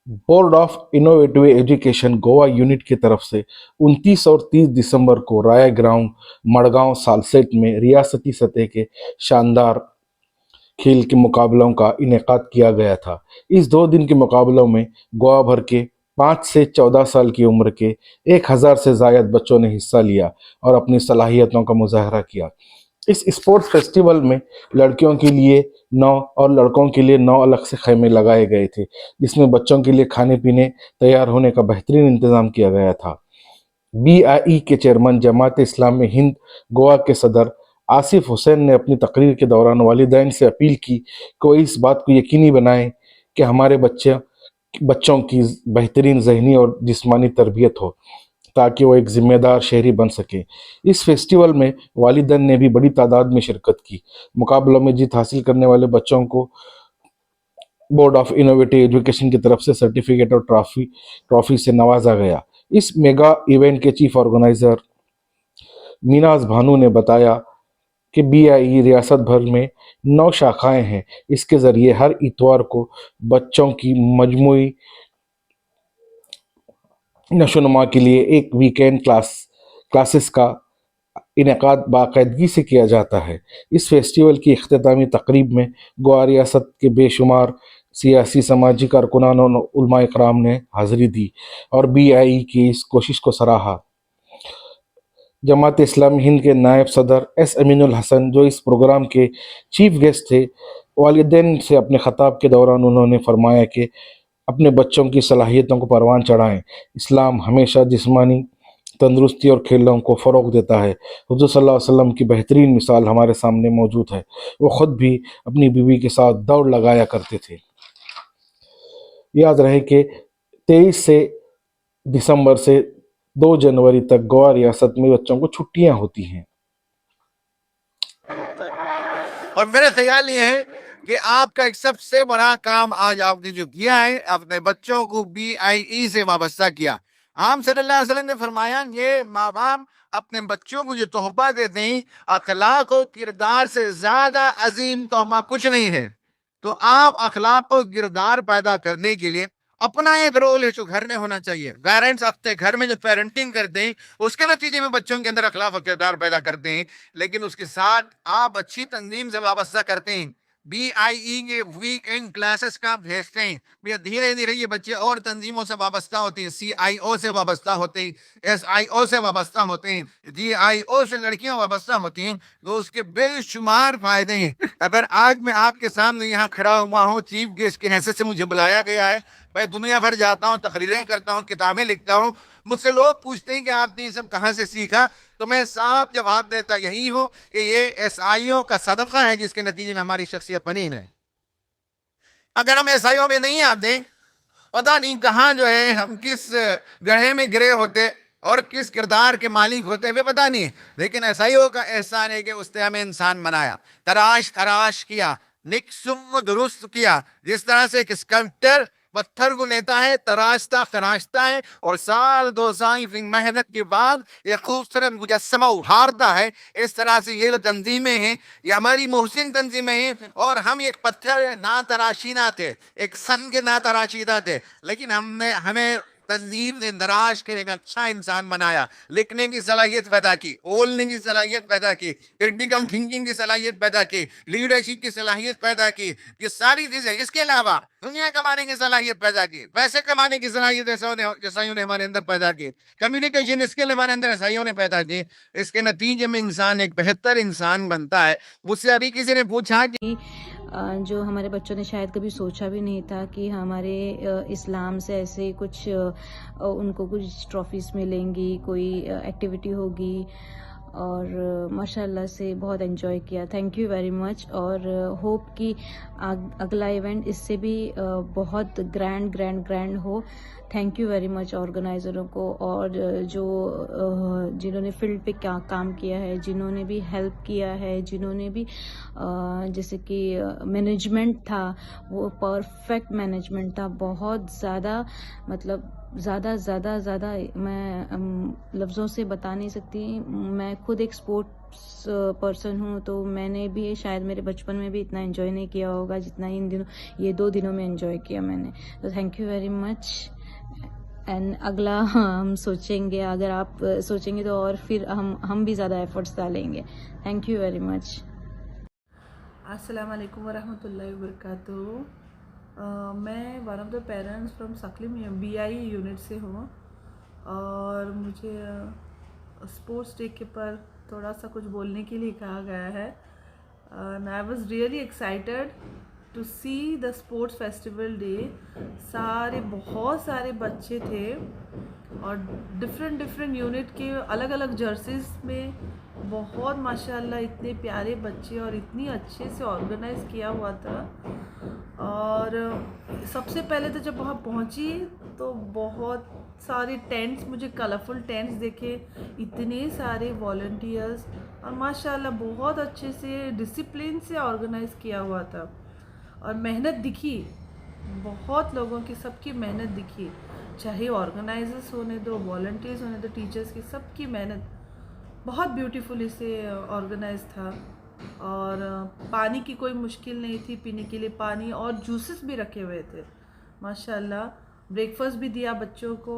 Board of innovative education Goa unit की तरफ से 29 और 30 दिसंबर को राय ग्राउंड मड़गांव सालसेट में रियासती सतह के शानदार खेल के मुकाबलों का इनेकाद किया गया था। इस 2 दिन के मुकाबलों में गोवा भर के 5 से 14 साल की उम्र के 1000 से जायद बच्चों ने हिस्सा लिया और अपनी सलाहियतों का मुजाहरा किया। इस स्पोर्ट्स फेस्टिवल में लड़कियों के लिए 9 और लड़कों के लिए 9 अलग से खेमे लगाए गए थे, जिसमें बच्चों के लिए खाने पीने तैयार होने का बेहतरीन इंतजाम किया गया था। बीआईई के चेयरमैन जमात इस्लामी हिंद गोवा के सदर आसिफ हुसैन ने अपनी तकरीर के दौरान वालिदैन से अपील की कि वो इस बात को यकीनी बनाएं कि हमारे बच्चों की बेहतरीन जहनी और जिस्मानी तरबियत हो, ताकि वो एक जिम्मेदार शहरी बन सके। इस फेस्टिवल में वालिदैन ने भी बड़ी तादाद में शिरकत की। मुकाबलों में जीत हासिल करने वाले बच्चों को बोर्ड ऑफ इनोवेटिव एजुकेशन की तरफ से सर्टिफिकेट और ट्रॉफी से नवाजा गया। इस मेगा इवेंट के चीफ ऑर्गेनाइजर मीनाज भानु ने बताया कि बीआईई रियासत भर में 9 शाखाएं हैं। इसके जरिए हर इतवार को बच्चों की मजमूई नशोनुमा के लिए एक वीकेंड क्लासेस का इनेकाद बाकायदगी से किया जाता है। इस फेस्टिवल की इख्तितामी तकरीब में गोवा रियासत के बेशुमार सियासी समाजी कारकुनान और उलमा इकराम ने हाजिरी दी और बीआईई की इस कोशिश को सराहा। जमात इस्लामी हिंद के नायब सदर एस अमीनुल हसन, जो इस प्रोग्राम के चीफ गेस्ट थे, वालिदैन से अपने खताब के दौरान उन्होंने फरमाया कि अपने बच्चों की सलाहियतों को परवान चढ़ाएं। इस्लाम हमेशा जिस्मानी तंदुरुस्ती और खेलों को फ़रोग देता है। हुज़ूर सल्लल्लाहु अलैहि वसल्लम की बेहतरीन मिसाल हमारे सामने मौजूद है। वो ख़ुद भी अपनी बीवी के साथ दौड़ लगाया करते थे। याद रहे कि 23 से दिसंबर से 2 जनवरी तक गोवा रियासत में बच्चों को छुट्टियां होती हैं। और मेरा ख्याल ये है कि आपका एक सबसे बड़ा काम आज आपने जो किया है, अपने बच्चों को बीआईई से वाबस्ता किया। आम सल्लल्लाहु अलैहि वसल्लम ने फरमाया, ये माँ बाप अपने बच्चों को जो तोहफा देते हैं, अखलाक और किरदार से ज्यादा अजीम तोहफा कुछ नहीं है। तो आप अखलाक और किरदार पैदा करने के लिए अपना एक रोल है जो घर में होना चाहिए। पेरेंट्स अपने घर में जो पेरेंटिंग करते हैं, उसके नतीजे में बच्चों के अंदर अखलाक और किरदार पैदा करते हैं। लेकिन उसके साथ आप अच्छी तंजीम से वाबस्ता करते हैं, बीआईई के वीकेंड क्लासेस का भेजते हैं, भैया धीरे धीरे ये बच्चे और तंजीमों से वाबस्ता होते हैं, सीआईओ से वाबस्ता होते हैं, एसआईओ से वाबस्ता होते हैं, जीआईओ से लड़कियां वाबस्ता होती हैं, तो उसके बेशुमार फायदे हैं। अगर आज मैं आपके सामने यहाँ खड़ा हुआ हूँ, चीफ गेस्ट की हैसियत से मुझे बुलाया गया है, मैं दुनिया भर जाता हूँ, तकरीरें करता हूँ, किताबें लिखता हूँ, मुझसे लोग पूछते हैं कि आपने ये सब कहाँ से सीखा, तो मैं साफ जवाब देता यही हूँ कि ये एसआईओ का सदका है, जिसके नतीजे में हमारी शख्सियत बनी है। अगर हम एसआईओ में नहीं आते, पता नहीं कहाँ जो है हम किस गड्ढे में गिरे होते और किस किरदार के मालिक होते हुए पता नहीं। लेकिन एसआईओ का एहसान है कि उसने हमें इंसान बनाया, तराश किया, निक्सुम दुरुस्त किया। जिस तरह से एक स्कल्प्टर पत्थर को लेता है, तराशता है और साल 2 साल की मेहनत के बाद एक खूबसूरत मुजस्समा उभारता है। इस तरह से ये तंजीमें हैं, ये हमारी मोहसिन तंजीमें हैं। और हम एक पत्थर ना तराशीना थे, एक सन के ना तराशीदा थे, लेकिन हमें तंजीम ने तराश के एक अच्छा इंसान बनाया, लिखने की सलाहियत पैदा की, बोलने की सलाहियत पैदा की, क्रिटिकल थिंकिंग की सलाहियत पैदा की, लीडरशिप की सलाहियत पैदा की। ये सारी चीजें, इसके अलावा दुनिया कमाने की सलाहियत पैदा की, पैसे कमाने की सलाहियत ईसाइयों ने हमारे अंदर पैदा की, कम्युनिकेशन स्किल हमारे अंदर ईसाइयों ने पैदा की। इसके नतीजे में इंसान एक बेहतर इंसान बनता है। मुझसे अभी किसी ने पूछा कि जो हमारे बच्चों ने शायद कभी सोचा भी नहीं था कि हमारे इस्लाम से ऐसे कुछ उनको कुछ ट्रॉफीज़ मिलेंगी, कोई एक्टिविटी होगी। और माशाल्लाह से बहुत एंजॉय किया। Thank you very much. और होप कि अगला इवेंट इससे भी बहुत ग्रैंड हो। थैंक यू वेरी मच ऑर्गेनाइज़रों को, और जो जिन्होंने फील्ड पे क्या काम किया है, जिन्होंने भी हेल्प किया है, जिन्होंने भी जैसे कि मैनेजमेंट था, वो परफेक्ट मैनेजमेंट था। बहुत ज़्यादा, मतलब ज़्यादा मैं लफ्ज़ों से बता नहीं सकती। मैं खुद एक स्पोर्ट्स पर्सन हूँ, तो मैंने भी शायद मेरे बचपन में भी इतना एंजॉय नहीं किया होगा जितना इन दिनों ये 2 दिनों में एंजॉय किया मैंने। तो thank you very much. And अगला हम सोचेंगे, अगर आप सोचेंगे तो और फिर हम भी ज़्यादा एफर्ट्स डालेंगे। Thank you very much. अस्सलाम वालेकुम वरहमतुल्लाहि वबरकातुहू। मैं one of the parents from सकलिम BI यूनिट से हूँ और मुझे स्पोर्ट्स डे के पर थोड़ा सा कुछ बोलने के लिए कहा गया है। I was really excited to see the sports festival day. बहुत सारे बच्चे थे और डिफरेंट यूनिट के अलग अलग जर्सीज में बहुत माशाल्लाह इतने प्यारे बच्चे और इतनी अच्छे से ऑर्गेनाइज किया हुआ था। और सबसे पहले तो जब वहाँ पहुँची तो बहुत सारे टेंट्स, मुझे कलरफुल टेंट्स देखे, इतने सारे वॉलंटियर्स और माशाल्लाह बहुत अच्छे से डिसिप्लिन से ऑर्गेनाइज किया हुआ था और मेहनत दिखी, बहुत लोगों की सबकी मेहनत दिखी, चाहे ऑर्गेनाइजर्स होने दो, वॉलंटियर्स होने दो, टीचर्स की, सबकी मेहनत बहुत ब्यूटीफुली से ऑर्गेनाइज था। और पानी की कोई मुश्किल नहीं थी, पीने के लिए पानी और जूसेस भी रखे हुए थे माशाल्लाह। ब्रेकफास्ट भी दिया बच्चों को,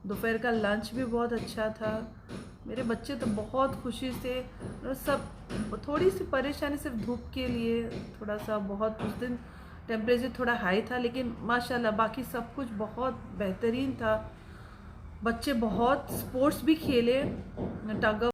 दोपहर का लंच भी बहुत अच्छा था। मेरे बच्चे तो बहुत खुशी से, सब थोड़ी सी परेशानी सिर्फ धूप के लिए, थोड़ा सा बहुत उस दिन टेम्परेचर थोड़ा हाई था, लेकिन माशाल्लाह बाकी सब कुछ बहुत बेहतरीन था। बच्चे बहुत स्पोर्ट्स भी खेले, टग